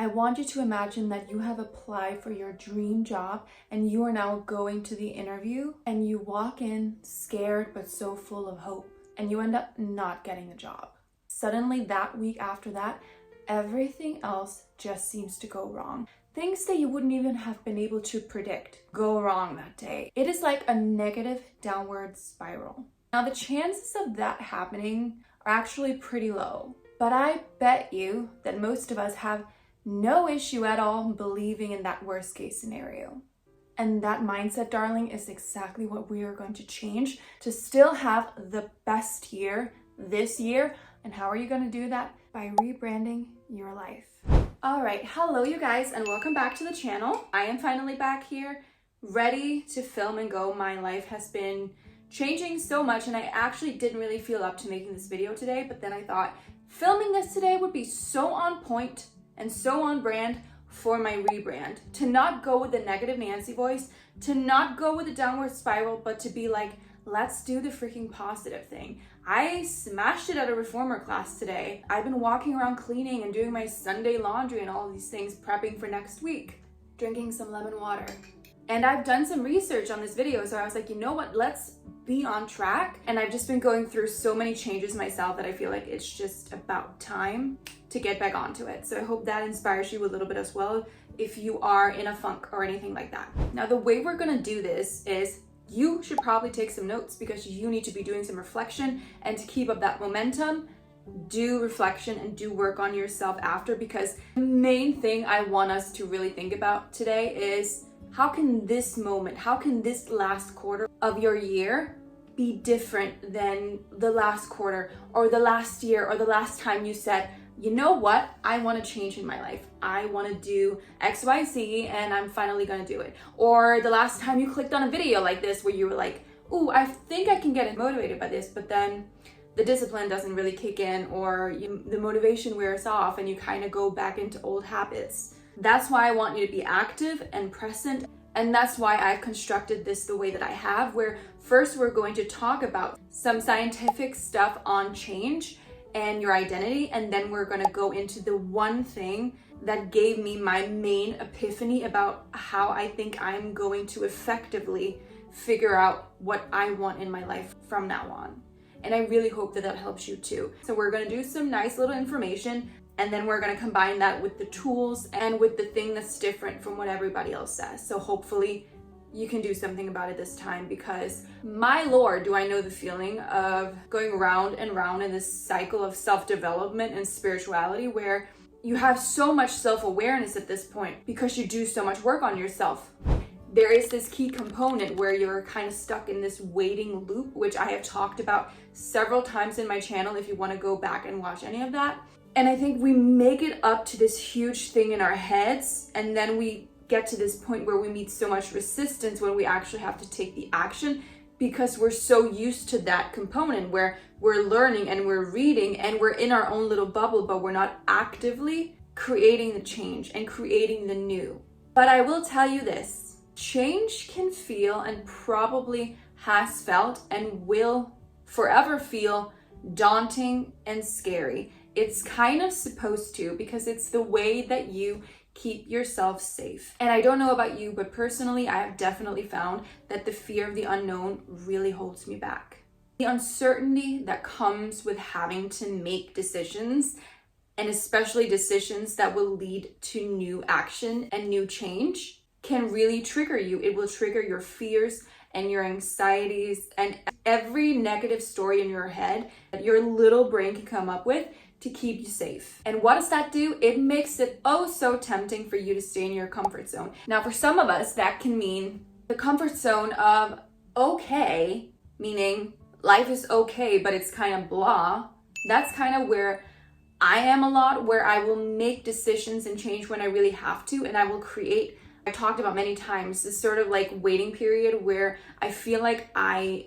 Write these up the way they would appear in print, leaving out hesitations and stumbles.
I want you to imagine that you have applied for your dream job and you are now going to the interview and you walk in scared but so full of hope and you end up not getting the job. Suddenly that week after that, everything else just seems to go wrong. Things that you wouldn't even have been able to predict go wrong that day. It is like a negative downward spiral. Now the chances of that happening are actually pretty low, but I bet you that most of us have no issue at all believing in that worst case scenario. And that mindset, darling, is exactly what we are going to change to still have the best year this year. And how are you going to do that? By rebranding your life. All right, hello you guys, and welcome back to the channel. I am finally back here, ready to film and go. My life has been changing so much, and I actually didn't really feel up to making this video today, but then I thought filming this today would be so on point and so on brand for my rebrand. To not go with the negative Nancy voice, to not go with the downward spiral, but to be like, let's do the freaking positive thing. I smashed it at a reformer class today. I've been walking around cleaning and doing my Sunday laundry and all these things, prepping for next week, drinking some lemon water. And I've done some research on this video, so I was like, you know what, let's be on track. And I've just been going through so many changes myself that I feel like it's just about time to get back onto it. So I hope that inspires you a little bit as well if you are in a funk or anything like that. Now, the way we're gonna do this is you should probably take some notes because you need to be doing some reflection, and to keep up that momentum, do reflection and do work on yourself after, because the main thing I want us to really think about today is how can this moment, how can this last quarter of your year be different than the last quarter or the last year or the last time you said, you know what, I want to change in my life. I want to do XYZ and I'm finally going to do it. Or the last time you clicked on a video like this where you were like, ooh, I think I can get motivated by this, but then the discipline doesn't really kick in, or the motivation wears off and you kind of go back into old habits. That's why I want you to be active and present. And that's why I've constructed this the way that I have, where first we're going to talk about some scientific stuff on change and your identity, and then we're going to go into the one thing that gave me my main epiphany about how I think I'm going to effectively figure out what I want in my life from now on. And I really hope that that helps you too. So we're going to do some nice little information, and then we're going to combine that with the tools and with the thing that's different from what everybody else says. So hopefully you can do something about it this time, because my Lord, do I know the feeling of going round and round in this cycle of self-development and spirituality where you have so much self-awareness at this point because you do so much work on yourself. There is this key component where you're kind of stuck in this waiting loop, which I have talked about several times in my channel if you want to go back and watch any of that. And I think we make it up to this huge thing in our heads, and then we get to this point where we meet so much resistance when we actually have to take the action, because we're so used to that component where we're learning and we're reading and we're in our own little bubble, but we're not actively creating the change and creating the new. But I will tell you this, change can feel, and probably has felt and will forever feel, daunting and scary. It's kind of supposed to, because it's the way that you keep yourself safe. And I don't know about you, but personally, I have definitely found that the fear of the unknown really holds me back. The uncertainty that comes with having to make decisions, and especially decisions that will lead to new action and new change, can really trigger you. It will trigger your fears and your anxieties and every negative story in your head that your little brain can come up with to keep you safe. And what does that do? It makes it oh so tempting for you to stay in your comfort zone. Now, for some of us, that can mean the comfort zone of okay, meaning life is okay, but it's kind of blah. That's kind of where I am a lot, where I will make decisions and change when I really have to, and I will create, I talked about many times, this sort of like waiting period where I feel like I'm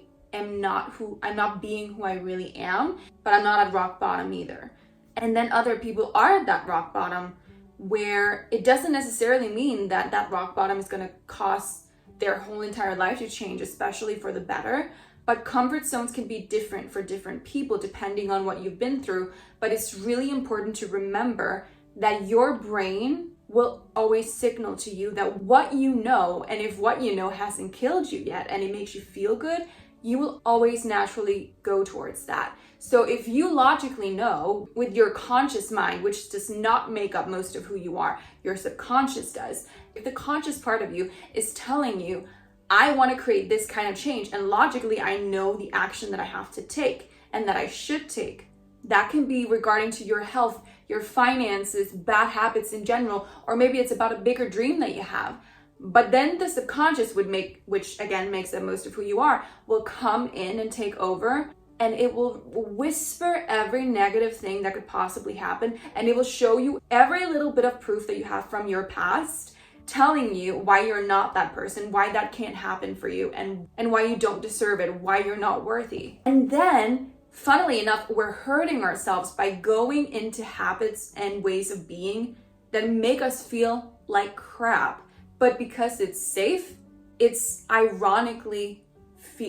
not being who I really am, but I'm not at rock bottom either. And then other people are at that rock bottom where it doesn't necessarily mean that that rock bottom is going to cause their whole entire life to change, especially for the better. But comfort zones can be different for different people depending on what you've been through. But it's really important to remember that your brain will always signal to you that what you know, and if what you know hasn't killed you yet and it makes you feel good, you will always naturally go towards that. So if you logically know with your conscious mind, which does not make up most of who you are, your subconscious does. If the conscious part of you is telling you, I want to create this kind of change, and logically I know the action that I have to take and that I should take. That can be regarding to your health, your finances, bad habits in general, or maybe it's about a bigger dream that you have. But then the subconscious would make, which again makes up most of who you are, will come in and take over, and it will whisper every negative thing that could possibly happen, and it will show you every little bit of proof that you have from your past, telling you why you're not that person, why that can't happen for you, and why you don't deserve it, why you're not worthy. And then, funnily enough, we're hurting ourselves by going into habits and ways of being that make us feel like crap. But because it's safe, it's ironically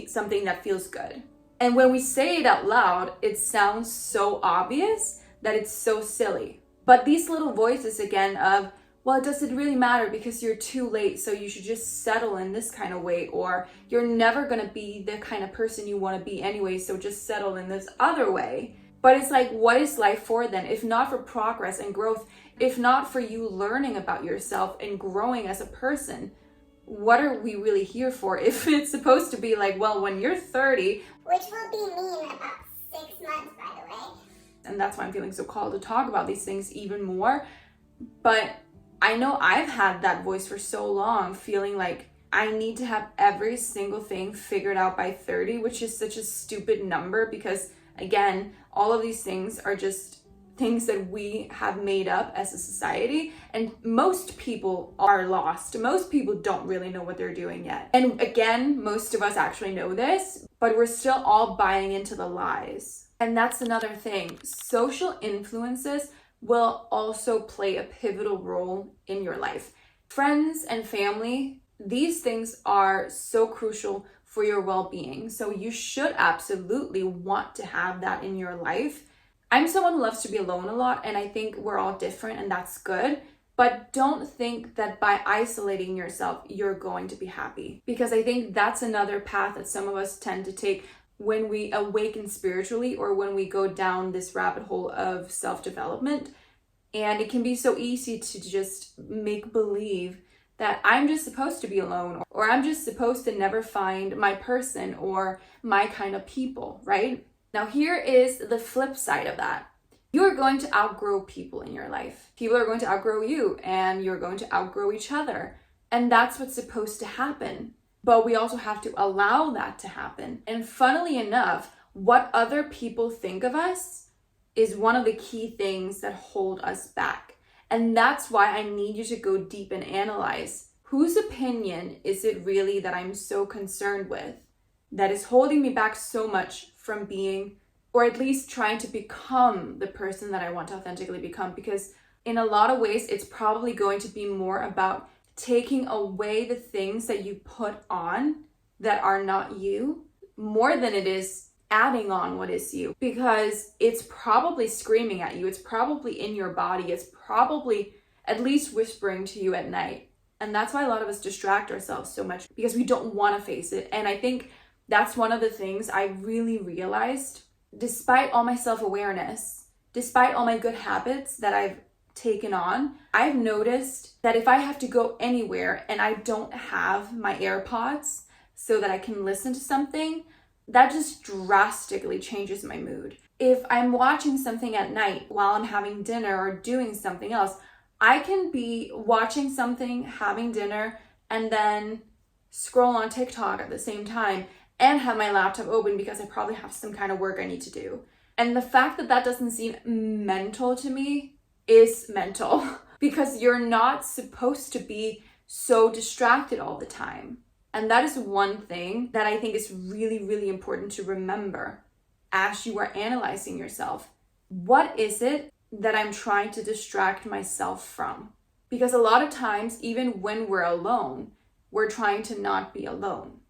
something that feels good. And when we say it out loud, it sounds so obvious that it's so silly. But these little voices again of, well, does it really matter because you're too late, so you should just settle in this kind of way, or you're never gonna be the kind of person you wanna be anyway, so just settle in this other way. But it's like, what is life for then? If not for progress and growth, if not for you learning about yourself and growing as a person, what are we really here for? If it's supposed to be like, well, when you're 30, which will be me in about 6 months, by the way. And that's why I'm feeling so called to talk about these things even more. But I know I've had that voice for so long, feeling like I need to have every single thing figured out by 30, which is such a stupid number because, again, all of these things are just things that we have made up as a society, and most people are lost. Most people don't really know what they're doing yet. And again, most of us actually know this, but we're still all buying into the lies. And that's another thing. Social influences will also play a pivotal role in your life. Friends and family, these things are so crucial for your well-being. So you should absolutely want to have that in your life. I'm someone who loves to be alone a lot, and I think we're all different, and that's good. But don't think that by isolating yourself, you're going to be happy. Because I think that's another path that some of us tend to take when we awaken spiritually or when we go down this rabbit hole of self-development. And it can be so easy to just make believe that I'm just supposed to be alone, or I'm just supposed to never find my person or my kind of people, right? Now here is the flip side of that. You're going to outgrow people in your life. People are going to outgrow you, and you're going to outgrow each other. And that's what's supposed to happen. But we also have to allow that to happen. And funnily enough, what other people think of us is one of the key things that hold us back. And that's why I need you to go deep and analyze, whose opinion is it really that I'm so concerned with, that is holding me back so much from being, or at least trying to become the person that I want to authentically become. Because in a lot of ways, it's probably going to be more about taking away the things that you put on that are not you, more than it is adding on what is you. Because it's probably screaming at you, it's probably in your body, it's probably at least whispering to you at night. And that's why a lot of us distract ourselves so much, because we don't want to face it. And I think that's one of the things I really realized, despite all my self-awareness, despite all my good habits that I've taken on, I've noticed that if I have to go anywhere and I don't have my AirPods so that I can listen to something, that just drastically changes my mood. If I'm watching something at night while I'm having dinner or doing something else, I can be watching something, having dinner, and then scroll on TikTok at the same time and have my laptop open because I probably have some kind of work I need to do. And the fact that that doesn't seem mental to me is mental because you're not supposed to be so distracted all the time. And that is one thing that I think is really, really important to remember as you are analyzing yourself. What is it that I'm trying to distract myself from? Because a lot of times, even when we're alone, we're trying to not be alone.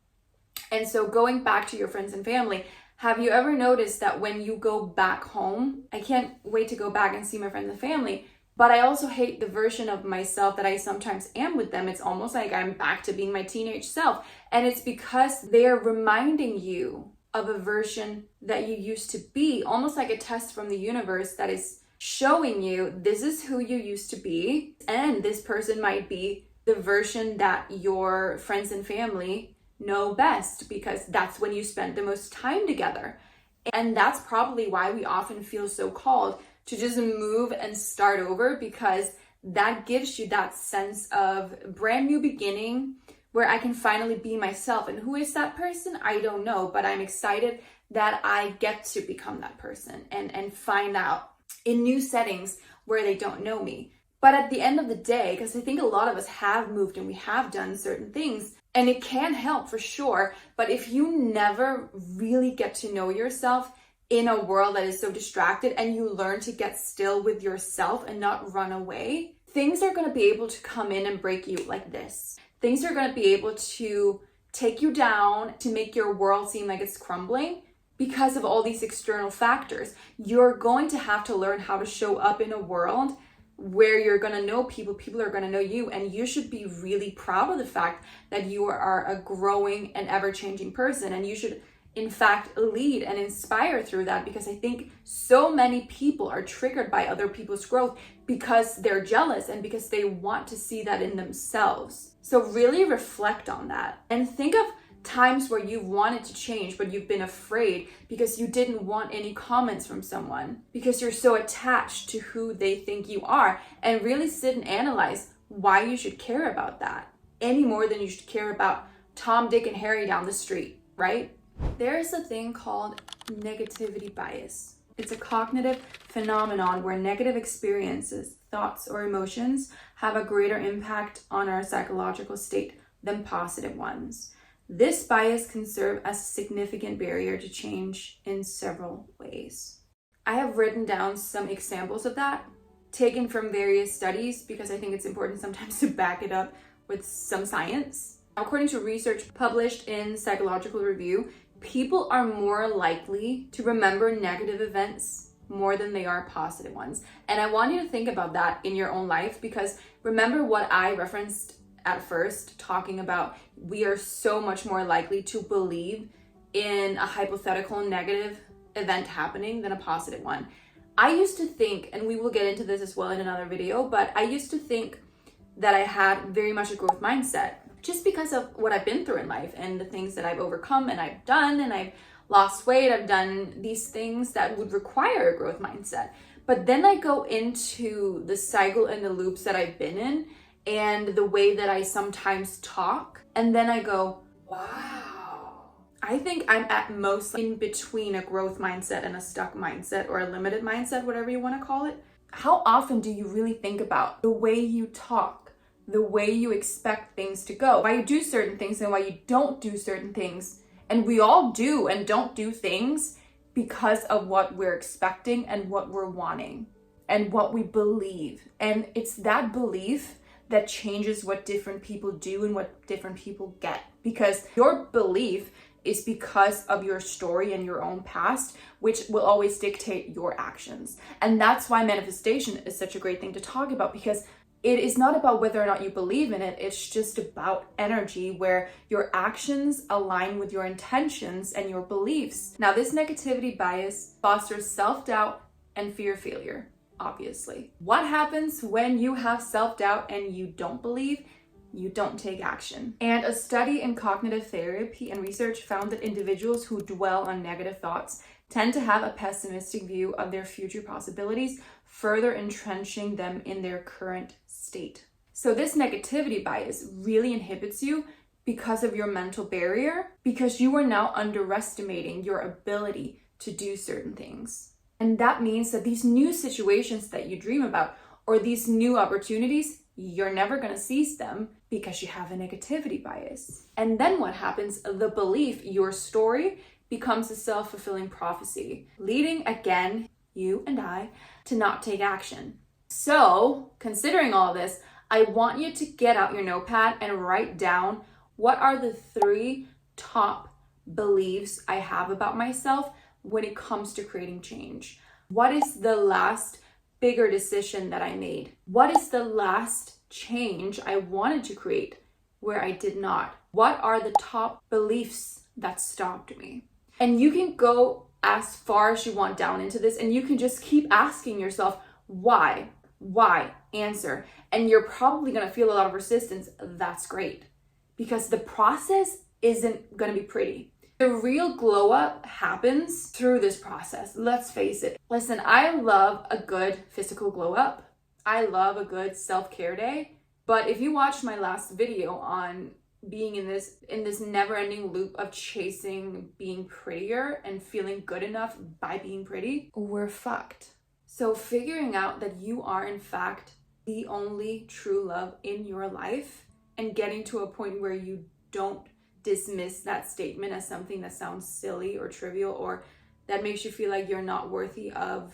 And so going back to your friends and family, have you ever noticed that when you go back home, I can't wait to go back and see my friends and family, But I also hate the version of myself that I sometimes am with them. It's almost like I'm back to being my teenage self. And it's because they're reminding you of a version that you used to be, almost like a test from the universe that is showing you this is who you used to be. And this person might be the version that your friends and family know best because that's when you spent the most time together. And that's probably why we often feel so called to just move and start over, because that gives you that sense of brand new beginning where I can finally be myself. And who is that person? I don't know, but I'm excited that I get to become that person and find out in new settings where they don't know me. But at the end of the day, because I think a lot of us have moved and we have done certain things, and it can help for sure, but if you never really get to know yourself in a world that is so distracted and you learn to get still with yourself and not run away, things are going to be able to come in and break you like this. Things are going to be able to take you down, to make your world seem like it's crumbling because of all these external factors. You're going to have to learn how to show up in a world where you're going to know people are going to know you, and you should be really proud of the fact that you are a growing and ever-changing person, and you should in fact lead and inspire through that, because I think so many people are triggered by other people's growth because they're jealous and because they want to see that in themselves. So really reflect on that and think of times where you've wanted to change but you've been afraid because you didn't want any comments from someone because you're so attached to who they think you are, and really sit and analyze why you should care about that any more than you should care about Tom, Dick, and Harry down the street, right? There's a thing called negativity bias. It's a cognitive phenomenon where negative experiences, thoughts, or emotions have a greater impact on our psychological state than positive ones. This bias can serve as a significant barrier to change in several ways. I have written down some examples of that, taken from various studies, because I think it's important sometimes to back it up with some science. According to research published in Psychological Review, people are more likely to remember negative events more than they are positive ones. And I want you to think about that in your own life, because remember what I referenced at first, talking about we are so much more likely to believe in a hypothetical negative event happening than a positive one. I used to think, and we will get into this as well in another video, but I used to think that I had very much a growth mindset just because of what I've been through in life and the things that I've overcome and I've done, and I've lost weight, I've done these things that would require a growth mindset. But then I go into the cycle and the loops that I've been in and the way that I sometimes talk, and then I go, wow, I think I'm at most in between a growth mindset and a stuck mindset, or a limited mindset, whatever you want to call it. How often do you really think about the way you talk, the way you expect things to go, why you do certain things and why you don't do certain things? And we all do and don't do things because of what we're expecting and what we're wanting and what we believe. And it's that belief that changes what different people do and what different people get, because your belief is because of your story and your own past, which will always dictate your actions. And that's why manifestation is such a great thing to talk about, because it is not about whether or not you believe in it. It's just about energy, where your actions align with your intentions and your beliefs. Now, this negativity bias fosters self-doubt and fear of failure, obviously. What happens when you have self-doubt and you don't believe? You don't take action. And a study in cognitive therapy and research found that individuals who dwell on negative thoughts tend to have a pessimistic view of their future possibilities, further entrenching them in their current state. So this negativity bias really inhibits you because of your mental barrier, because you are now underestimating your ability to do certain things. And that means that these new situations that you dream about, or these new opportunities, you're never going to seize them because you have a negativity bias. And then what happens? The belief, your story, becomes a self-fulfilling prophecy, leading again, you and I, to not take action. So, considering all this, I want you to get out your notepad and write down what are the 3 top beliefs I have about myself when it comes to creating change. What is the last bigger decision that I made? What is the last change I wanted to create where I did not? What are the top beliefs that stopped me? And you can go as far as you want down into this, and you can just keep asking yourself, why, answer. And you're probably going to feel a lot of resistance. That's great, because the process isn't going to be pretty. The real glow up happens through this process. Let's face it. Listen, I love a good physical glow up. I love a good self-care day. But if you watched my last video on being in this never-ending loop of chasing being prettier and feeling good enough by being pretty, we're fucked. So figuring out that you are in fact the only true love in your life, and getting to a point where you don't dismiss that statement as something that sounds silly or trivial, or that makes you feel like you're not worthy of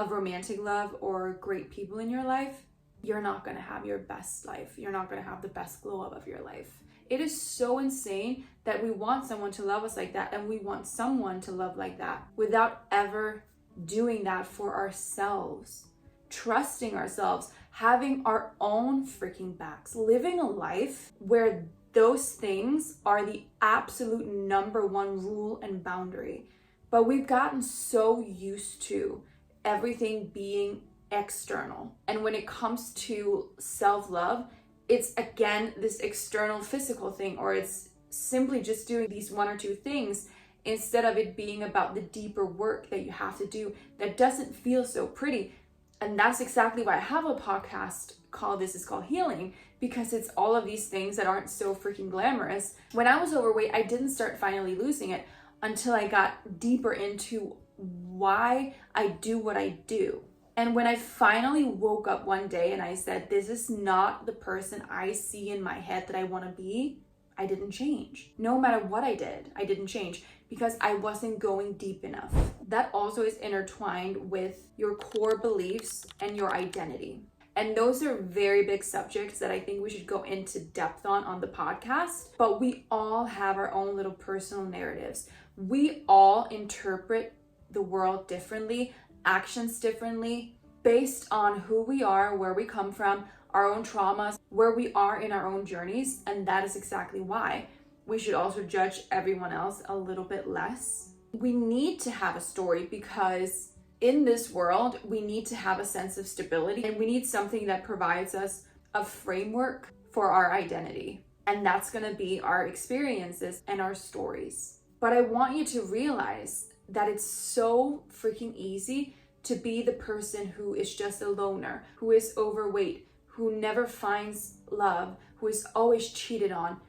romantic love or great people in your life, you're not going to have your best life. You're not going to have the best glow up of your life. It is so insane that we want someone to love us like that, and we want someone to love like that without ever doing that for ourselves, trusting ourselves, having our own freaking backs, living a life where those things are the absolute number one rule and boundary. But we've gotten so used to everything being external. And when it comes to self-love, it's again this external physical thing, or it's simply just doing these one or two things instead of it being about the deeper work that you have to do that doesn't feel so pretty. And that's exactly why I have a podcast called This Is Called Healing, because it's all of these things that aren't so freaking glamorous. When I was overweight, I didn't start finally losing it until I got deeper into why I do what I do. And when I finally woke up one day and I said, this is not the person I see in my head that I want to be, I didn't change. No matter what I did, I didn't change because I wasn't going deep enough. That also is intertwined with your core beliefs and your identity. And those are very big subjects that I think we should go into depth on the podcast. But we all have our own little personal narratives. We all interpret the world differently, actions differently, based on who we are, where we come from, our own traumas, where we are in our own journeys. And that is exactly why we should also judge everyone else a little bit less. We need to have a story because in this world, we need to have a sense of stability, and we need something that provides us a framework for our identity. And that's going to be our experiences and our stories. But I want you to realize that it's so freaking easy to be the person who is just a loner, who is overweight, who never finds love, who is always cheated on.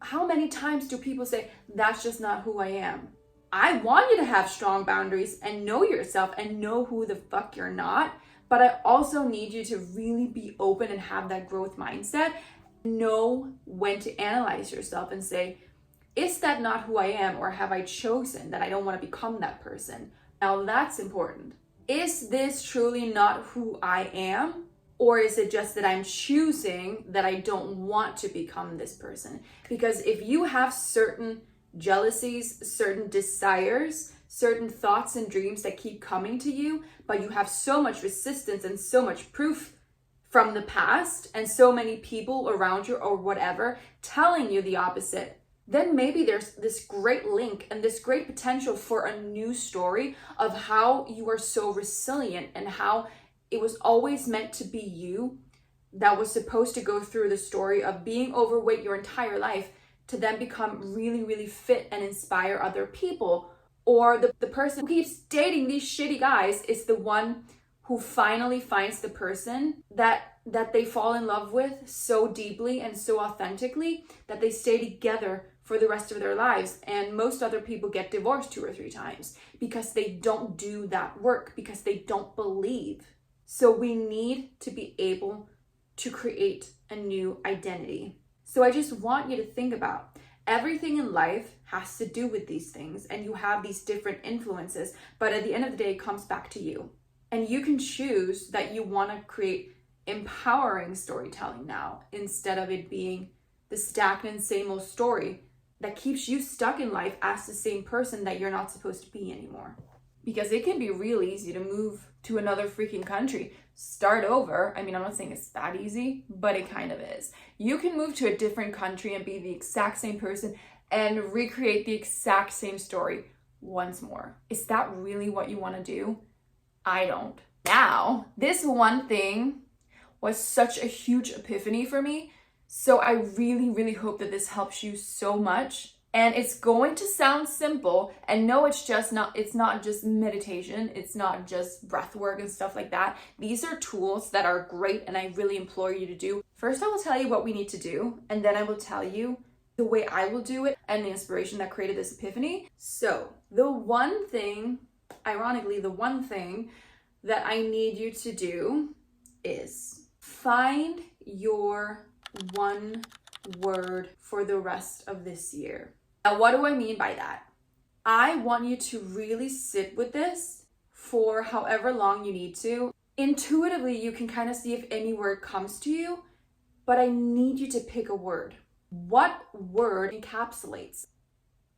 How many times do people say, that's just not who I am? I want you to have strong boundaries and know yourself and know who the fuck you're not. But I also need you to really be open and have that growth mindset. Know when to analyze yourself and say, is that not who I am? Or have I chosen that I don't want to become that person? Now that's important. Is this truly not who I am? Or is it just that I'm choosing that I don't want to become this person? Because if you have certain jealousies, certain desires, certain thoughts and dreams that keep coming to you, but you have so much resistance and so much proof from the past and so many people around you or whatever telling you the opposite, then maybe there's this great link and this great potential for a new story of how you are so resilient and how it was always meant to be you that was supposed to go through the story of being overweight your entire life to then become really, really fit and inspire other people. Or the person who keeps dating these shitty guys is the one who finally finds the person that they fall in love with so deeply and so authentically that they stay together for the rest of their lives. And most other people get divorced 2 or 3 times because they don't do that work, because they don't believe. So we need to be able to create a new identity. So I just want you to think about everything in life has to do with these things, and you have these different influences, but at the end of the day, it comes back to you. And you can choose that you want to create empowering storytelling now, instead of it being the stagnant same old story that keeps you stuck in life as the same person that you're not supposed to be anymore. Because it can be real easy to move to another freaking country, start over. I mean, I'm not saying it's that easy, but it kind of is. You can move to a different country and be the exact same person and recreate the exact same story once more. Is that really what you want to do? I don't. Now, this one thing was such a huge epiphany for me. So I really, really hope that this helps you so much. And it's going to sound simple, and no, it's not just meditation. It's not just breath work and stuff like that. These are tools that are great, and I really implore you to do. First, I will tell you what we need to do, and then I will tell you the way I will do it and the inspiration that created this epiphany. So the one thing, ironically, the one thing that I need you to do is find your one word for the rest of this year. Now, what do I mean by that? I want you to really sit with this for however long you need to. Intuitively, you can kind of see if any word comes to you, but I need you to pick a word. What word encapsulates,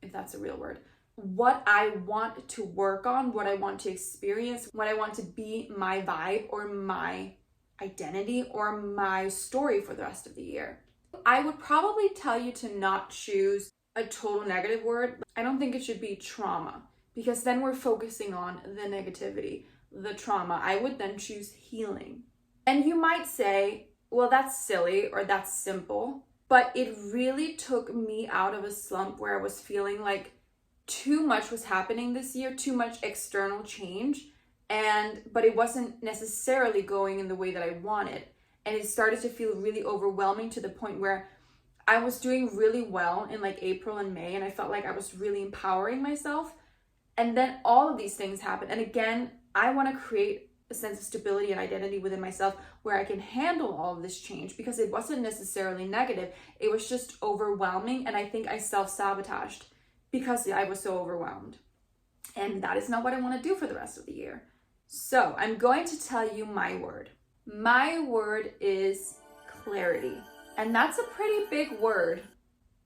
if that's a real word, what I want to work on, what I want to experience, what I want to be my vibe or my identity or my story for the rest of the year. I would probably tell you to not choose a total negative word. I don't think it should be trauma, because then we're focusing on the negativity, the trauma. I would then choose healing. And you might say, well, that's silly or that's simple, but it really took me out of a slump where I was feeling like too much was happening this year, too much external change, but it wasn't necessarily going in the way that I wanted. And it started to feel really overwhelming to the point where I was doing really well in like April and May, and I felt like I was really empowering myself. And then all of these things happened. And again, I want to create a sense of stability and identity within myself where I can handle all of this change, because it wasn't necessarily negative. It was just overwhelming. And I think I self-sabotaged because I was so overwhelmed. And that is not what I want to do for the rest of the year. So I'm going to tell you my word. My word is clarity. And that's a pretty big word.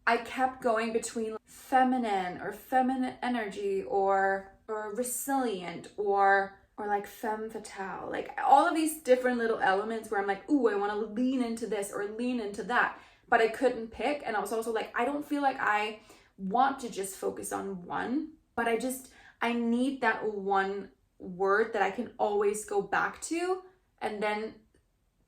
I kept going between feminine or feminine energy or resilient or like femme fatale, like all of these different little elements where I'm like, ooh, I want to lean into this or lean into that, but I couldn't pick. And I was also like, I don't feel like I want to just focus on one, but I need that one word that I can always go back to, and then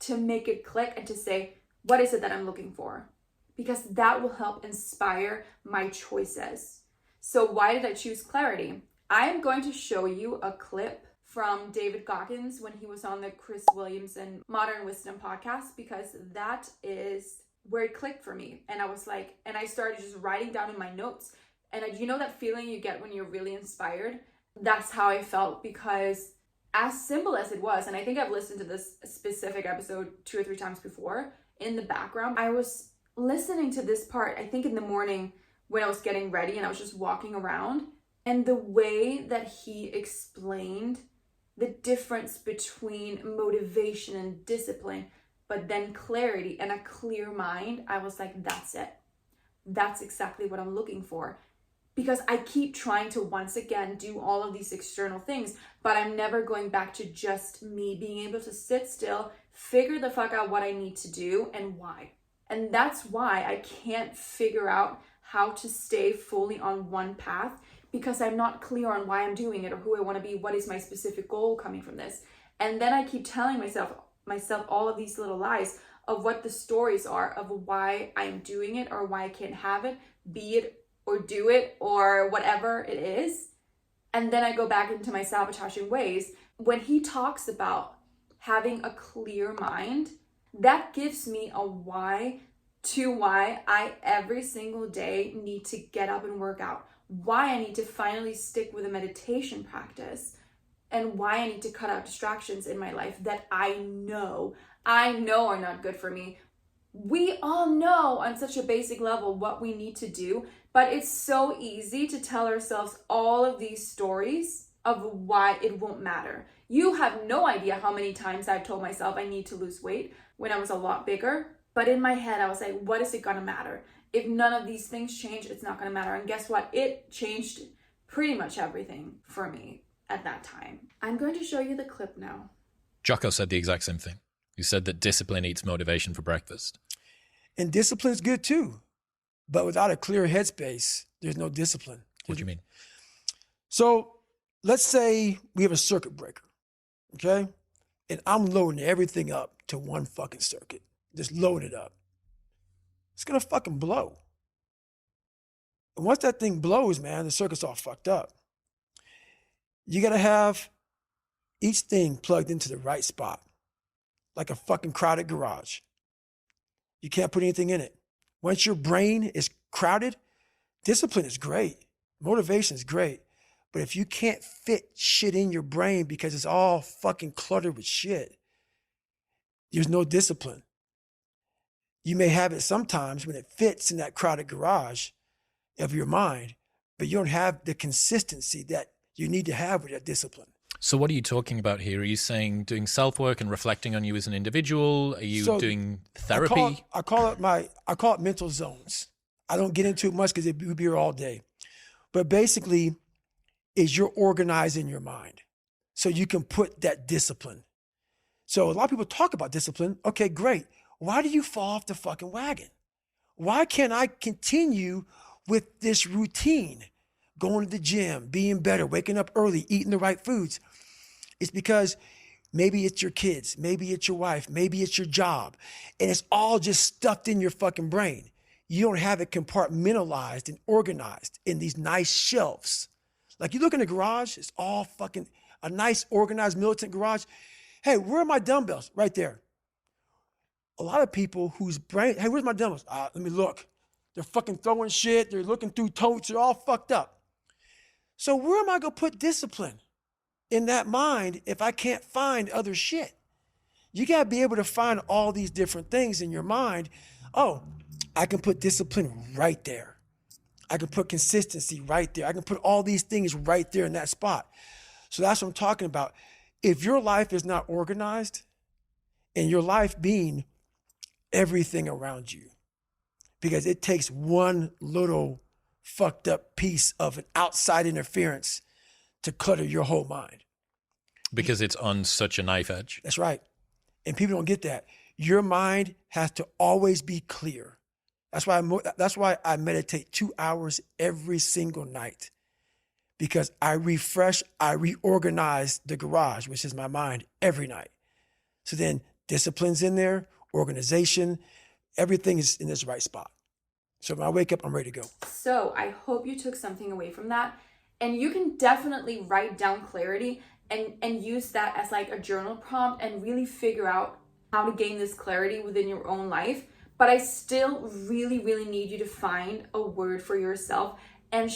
to make it click and to say, what is it that I'm looking for? Because that will help inspire my choices. So why did I choose clarity? I am going to show you a clip from David Goggins when he was on the Chris Williamson Modern Wisdom podcast, because that is where it clicked for me. And I was like, and I started just writing down in my notes. And you know that feeling you get when you're really inspired? That's how I felt, because as simple as it was, and I think I've listened to this specific episode 2 or 3 times before, in the background, I was listening to this part, I think in the morning when I was getting ready and I was just walking around, and the way that he explained the difference between motivation and discipline, but then clarity and a clear mind, I was like, that's it. That's exactly what I'm looking for. Because I keep trying to once again do all of these external things, but I'm never going back to just me being able to sit still, figure the fuck out what I need to do and why. And that's why I can't figure out how to stay fully on one path, because I'm not clear on why I'm doing it or who I want to be. What is my specific goal coming from this? And then I keep telling myself all of these little lies of what the stories are of why I'm doing it or why I can't have it, be it or do it or whatever it is. And then I go back into my sabotaging ways. When he talks about having a clear mind, that gives me a why to why I every single day need to get up and work out, why I need to finally stick with a meditation practice, and why I need to cut out distractions in my life that I know are not good for me. We all know on such a basic level what we need to do, but it's so easy to tell ourselves all of these stories of why it won't matter. You have no idea how many times I've told myself I need to lose weight when I was a lot bigger, but in my head I was like, what is it gonna matter? If none of these things change, it's not gonna matter. And guess what? It changed pretty much everything for me. at that time. I'm going to show you the clip now. Jocko said the exact same thing. He said that discipline eats motivation for breakfast. And discipline's good too. But without a clear headspace, there's no discipline. What do you mean? So let's say we have a circuit breaker, okay? And I'm loading everything up to one fucking circuit. Just load it up. It's gonna fucking blow. And once that thing blows, man, the circuit's all fucked up. You gotta have each thing plugged into the right spot, like a fucking crowded garage. You can't put anything in it. Once your brain is crowded, discipline is great. Motivation is great. But if you can't fit shit in your brain because it's all fucking cluttered with shit, there's no discipline. You may have it sometimes when it fits in that crowded garage of your mind, but you don't have the consistency that you need to have with that discipline. So what are you talking about here? Are you saying doing self-work and reflecting on you as an individual? Are you doing therapy? I call it mental zones. I don't get into it much because we'd be here all day. But basically, is you're organizing your mind so you can put that discipline. So a lot of people talk about discipline. Okay, great. Why do you fall off the fucking wagon? Why can't I continue with this routine? Going to the gym, being better, waking up early, eating the right foods. It's because maybe it's your kids, maybe it's your wife, maybe it's your job, and it's all just stuffed in your fucking brain. You don't have it compartmentalized and organized in these nice shelves. Like you look in the garage, it's all fucking a nice organized militant garage. Hey, where are my dumbbells? Right there. A lot of people whose brain, hey, where's my dumbbells? Let me look. They're fucking throwing shit. They're looking through totes. They're all fucked up. So where am I going to put discipline in that mind if I can't find other shit? You got to be able to find all these different things in your mind. Oh, I can put discipline right there. I can put consistency right there. I can put all these things right there in that spot. So that's what I'm talking about. If your life is not organized, and your life being everything around you, because it takes one little fucked up piece of an outside interference to clutter your whole mind. Because it's on such a knife edge. That's right. And people don't get that. Your mind has to always be clear. That's why I meditate 2 hours every single night, because I refresh, I reorganize the garage, which is my mind, every night. So then discipline's in there, organization, everything is in this right spot. So when I wake up, I'm ready to go. So I hope you took something away from that. And you can definitely write down clarity and use that as like a journal prompt and really figure out how to gain this clarity within your own life. But I still really, really need you to find a word for yourself and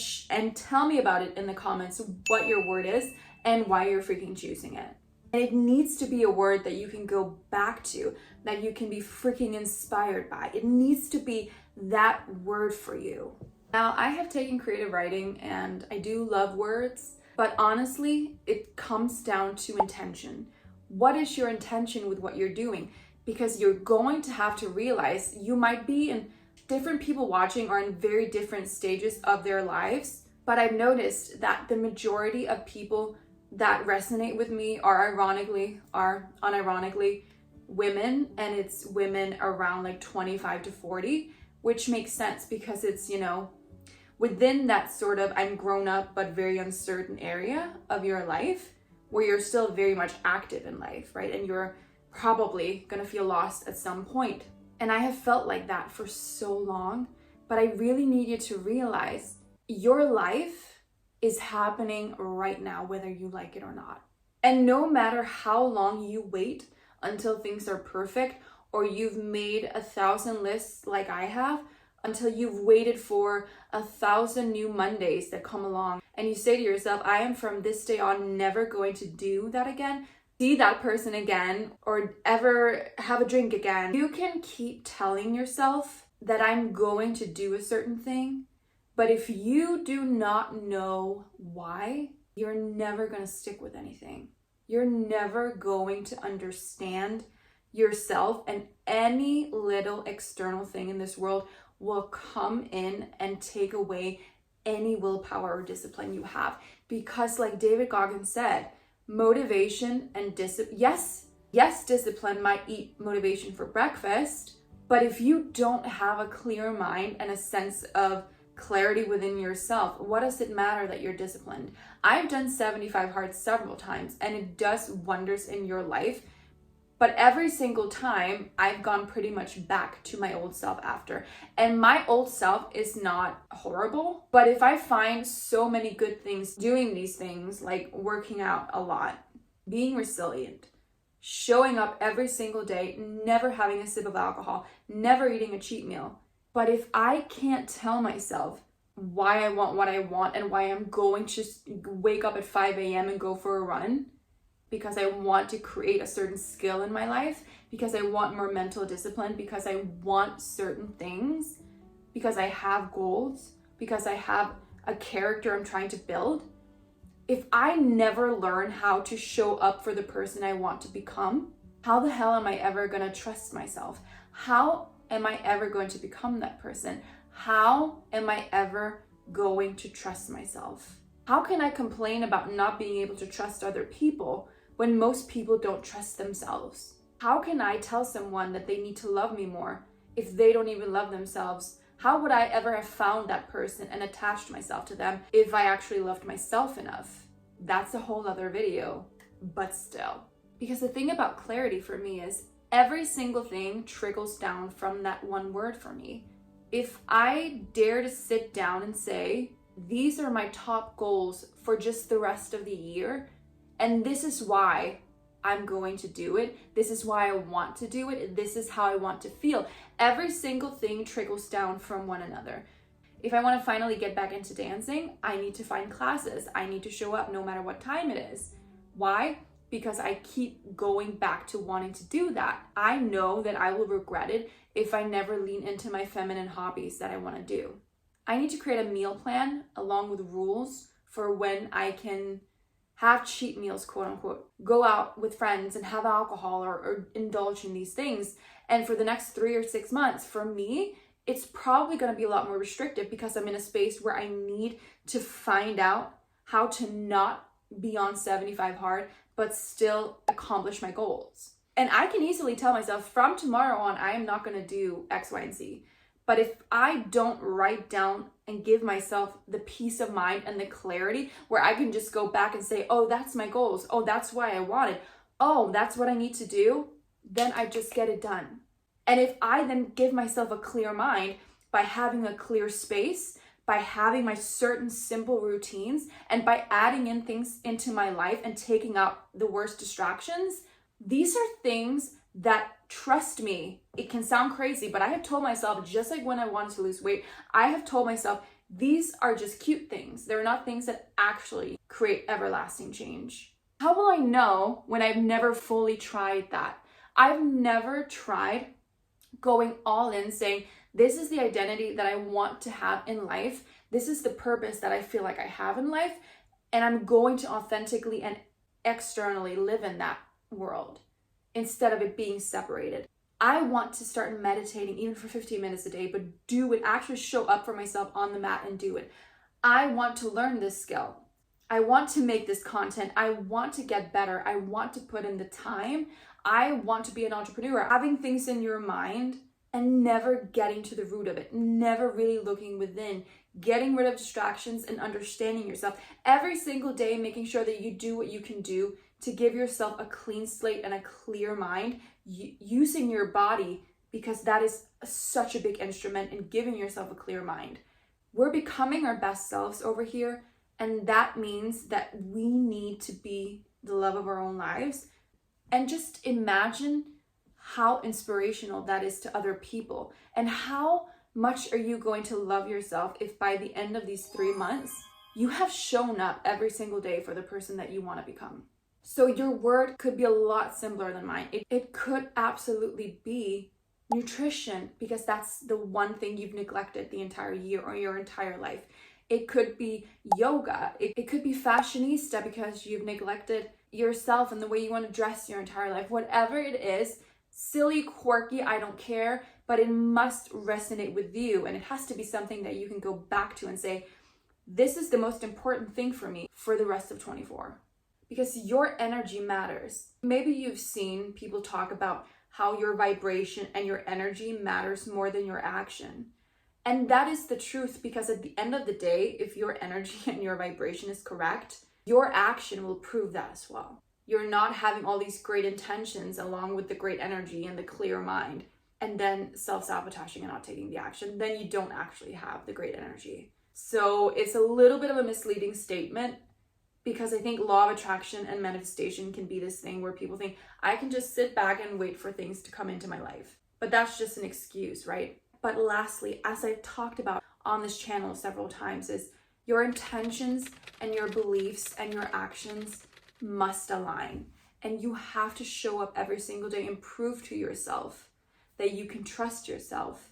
tell me about it in the comments, what your word is and why you're freaking choosing it. And it needs to be a word that you can go back to, that you can be freaking inspired by. It needs to be that word for you. Now, I have taken creative writing and I do love words, but honestly, it comes down to intention. What is your intention with what you're doing? Because you're going to have to realize you might be in different people watching are in very different stages of their lives, but I've noticed that the majority of people that resonate with me are unironically women, and it's women around like 25 to 40, which makes sense because it's, within that sort of I'm grown up but very uncertain area of your life where you're still very much active in life, right? And you're probably gonna feel lost at some point. And I have felt like that for so long, but I really need you to realize your life is happening right now, whether you like it or not. And no matter how long you wait until things are perfect, or you've made 1,000 lists like I have, until you've waited for 1,000 new Mondays that come along, and you say to yourself, I am from this day on never going to do that again, see that person again, or ever have a drink again. You can keep telling yourself that I'm going to do a certain thing, but if you do not know why, you're never going to stick with anything. You're never going to understand yourself, and any little external thing in this world will come in and take away any willpower or discipline you have. Because like David Goggins said, motivation and discipline, yes, discipline might eat motivation for breakfast, but if you don't have a clear mind and a sense of clarity within yourself, what does it matter that you're disciplined? I've done 75 hard several times and it does wonders in your life. But every single time I've gone pretty much back to my old self after. And my old self is not horrible. But if I find so many good things doing these things, like working out a lot, being resilient, showing up every single day, never having a sip of alcohol, never eating a cheat meal. But if I can't tell myself why I want what I want and why I'm going to wake up at 5 a.m. and go for a run, because I want to create a certain skill in my life, because I want more mental discipline, because I want certain things, because I have goals, because I have a character I'm trying to build. If I never learn how to show up for the person I want to become, how the hell am I ever going to trust myself? How am I ever going to become that person? How am I ever going to trust myself? How can I complain about not being able to trust other people when most people don't trust themselves? How can I tell someone that they need to love me more if they don't even love themselves? How would I ever have found that person and attached myself to them if I actually loved myself enough? That's a whole other video, but still. Because the thing about clarity for me is every single thing trickles down from that one word for me. If I dare to sit down and say, these are my top goals for just the rest of the year, and this is why I'm going to do it. This is why I want to do it. This is how I want to feel. Every single thing trickles down from one another. If I want to finally get back into dancing, I need to find classes. I need to show up no matter what time it is. Why? Because I keep going back to wanting to do that. I know that I will regret it if I never lean into my feminine hobbies that I want to do. I need to create a meal plan along with rules for when I can have cheat meals, quote unquote, go out with friends and have alcohol or indulge in these things. And for the next 3 or 6 months, for me, it's probably going to be a lot more restrictive because I'm in a space where I need to find out how to not be on 75 hard, but still accomplish my goals. And I can easily tell myself from tomorrow on, I am not going to do X, Y, and Z. But if I don't write down and give myself the peace of mind and the clarity where I can just go back and say, oh, that's my goals. Oh, that's why I want it. Oh, that's what I need to do. Then I just get it done. And if I then give myself a clear mind by having a clear space, by having my certain simple routines, and by adding in things into my life and taking out the worst distractions, these are things that, trust me, it can sound crazy, but I have told myself, just like when I wanted to lose weight, I have told myself, these are just cute things. They're not things that actually create everlasting change. How will I know when I've never fully tried that? I've never tried going all in saying, this is the identity that I want to have in life. This is the purpose that I feel like I have in life. And I'm going to authentically and externally live in that world instead of it being separated. I want to start meditating even for 15 minutes a day, but do it, actually show up for myself on the mat and do it. I want to learn this skill. I want to make this content. I want to get better. I want to put in the time. I want to be an entrepreneur. Having things in your mind and never getting to the root of it, never really looking within, getting rid of distractions and understanding yourself. Every single day, making sure that you do what you can do to give yourself a clean slate and a clear mind, using your body, because that is such a big instrument in giving yourself a clear mind. We're becoming our best selves over here, and that means that we need to be the love of our own lives. And just imagine how inspirational that is to other people, and how much are you going to love yourself if by the end of these 3 months, you have shown up every single day for the person that you want to become. So your word could be a lot simpler than mine. It could absolutely be nutrition, because that's the one thing you've neglected the entire year or your entire life. It could be yoga. It could be fashionista, because you've neglected yourself and the way you want to dress your entire life. Whatever it is, silly, quirky, I don't care, but it must resonate with you. And it has to be something that you can go back to and say, this is the most important thing for me for the rest of 24. Because your energy matters. Maybe you've seen people talk about how your vibration and your energy matters more than your action. And that is the truth, because at the end of the day, if your energy and your vibration is correct, your action will prove that as well. You're not having all these great intentions along with the great energy and the clear mind, and then self-sabotaging and not taking the action. Then you don't actually have the great energy. So it's a little bit of a misleading statement, because I think law of attraction and manifestation can be this thing where people think, I can just sit back and wait for things to come into my life. But that's just an excuse, right? But lastly, as I've talked about on this channel several times, is your intentions and your beliefs and your actions must align. And you have to show up every single day and prove to yourself that you can trust yourself.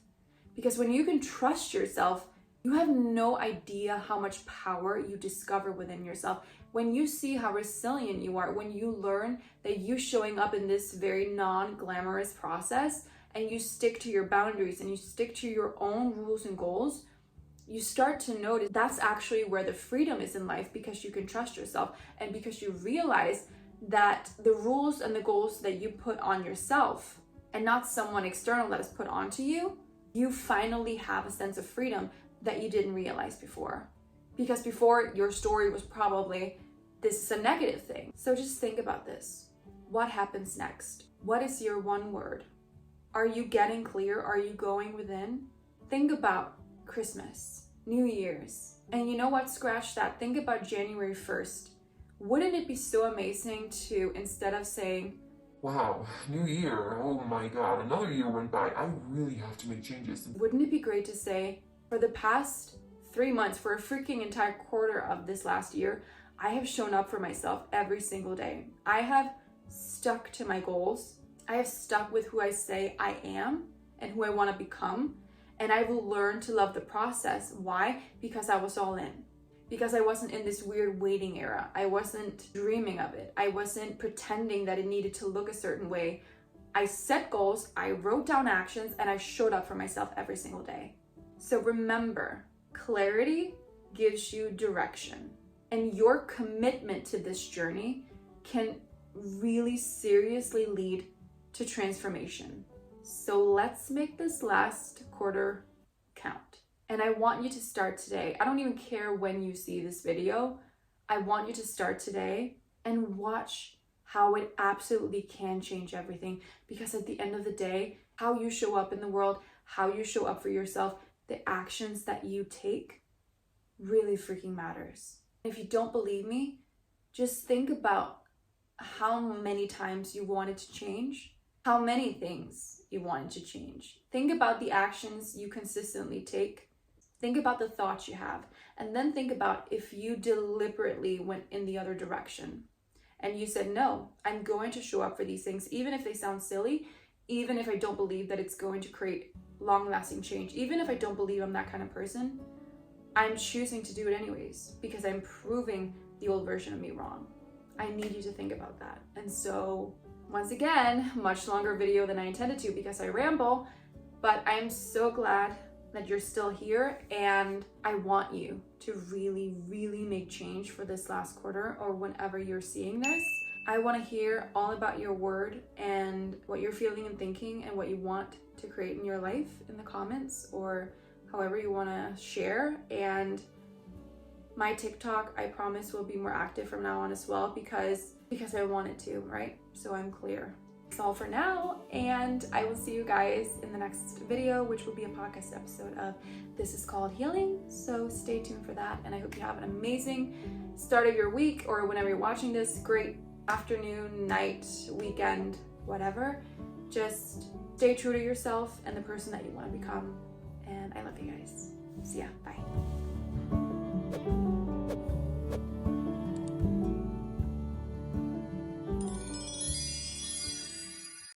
Because when you can trust yourself, you have no idea how much power you discover within yourself. When you see how resilient you are, when you learn that you showing up in this very non-glamorous process, and you stick to your boundaries and you stick to your own rules and goals, you start to notice that's actually where the freedom is in life, because you can trust yourself and because you realize that the rules and the goals that you put on yourself and not someone external that is put onto you, you finally have a sense of freedom that you didn't realize before. Because before, your story was probably, this is a negative thing. So just think about this. What happens next? What is your one word? Are you getting clear? Are you going within? Think about Christmas, New Year's. And you know what? Scratch that. Think about January 1st. Wouldn't it be so amazing to, instead of saying, wow, new year, oh my god, another year went by, I really have to make changes. Wouldn't it be great to say, for the past 3 months, for a freaking entire quarter of this last year, I have shown up for myself every single day. I have stuck to my goals. I have stuck with who I say I am and who I want to become. And I've learned to love the process. Why? Because I was all in. Because I wasn't in this weird waiting era. I wasn't dreaming of it. I wasn't pretending that it needed to look a certain way. I set goals, I wrote down actions, and I showed up for myself every single day. So remember, clarity gives you direction. And your commitment to this journey can really seriously lead to transformation. So let's make this last quarter count. And I want you to start today. I don't even care when you see this video. I want you to start today and watch how it absolutely can change everything. Because at the end of the day, how you show up in the world, how you show up for yourself, the actions that you take really freaking matters. If you don't believe me, just think about how many times you wanted to change, how many things you wanted to change. Think about the actions you consistently take. Think about the thoughts you have. And then think about if you deliberately went in the other direction and you said, no, I'm going to show up for these things, even if they sound silly, even if I don't believe that it's going to create long-lasting change, even if I don't believe I'm that kind of person, I'm choosing to do it anyways because I'm proving the old version of me wrong. I need you to think about that. And so, once again, much longer video than I intended to because I ramble, but I'm so glad that you're still here, and I want you to really, really make change for this last quarter or whenever you're seeing this. I want to hear all about your word and what you're feeling and thinking and what you want to create in your life in the comments or however you want to share. And my TikTok, I promise, will be more active from now on as well because I want it to, right? So I'm clear. That's all for now, and I will see you guys in the next video, which will be a podcast episode of This Is Called Healing. So stay tuned for that, and I hope you have an amazing start of your week, or whenever you're watching this, great afternoon, night, weekend, whatever. Just stay true to yourself and the person that you want to become, and I love you guys. See ya. Bye.